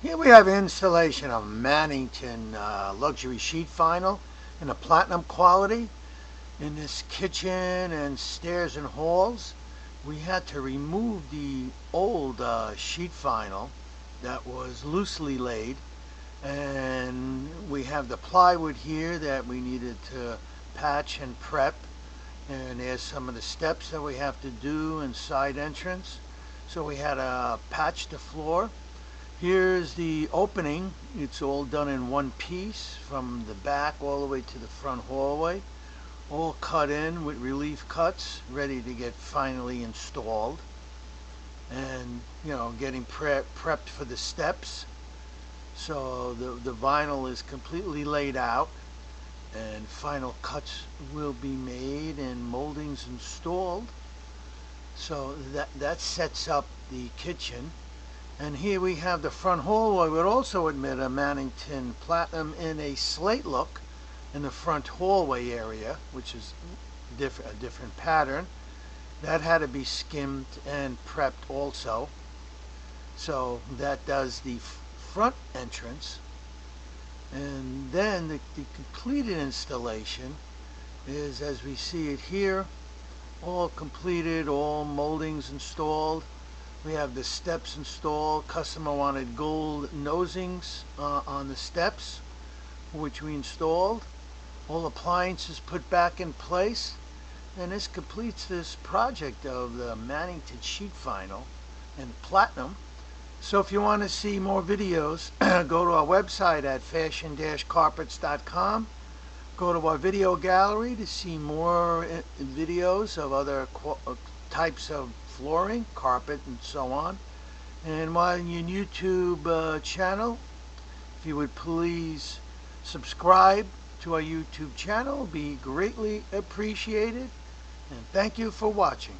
Here we have installation of Mannington Luxury Sheet Vinyl in a platinum quality. In this kitchen and stairs and halls, we had to remove the old sheet vinyl that was loosely laid, and we have the plywood here that we needed to patch and prep, and there's some of the steps that we have to do and side entrance, so we had to patch the floor. Here's the opening. It's all done in one piece from the back all the way to the front hallway, all cut in with relief cuts, ready to get finally installed, and getting prepped for the steps. So the vinyl is completely laid out, and final cuts will be made and moldings installed. So that sets up the kitchen. And here we have the front hallway. Would also admit a Mannington Platinum in a slate look in the front hallway area, which is a different pattern. That had to be skimmed and prepped also. So that does the front entrance. And then the completed installation is, as we see it here, all completed, all moldings installed. We have the steps installed. Customer wanted gold nosings on the steps, which we installed. All appliances put back in place. And this completes this project of the Mannington sheet vinyl and platinum. So if you want to see more videos, go to our website at fashion-carpets.com. Go to our video gallery to see more videos of other types of flooring, carpet, and so on. And while your YouTube channel, if you would please subscribe to our YouTube channel, be greatly appreciated. And thank you for watching.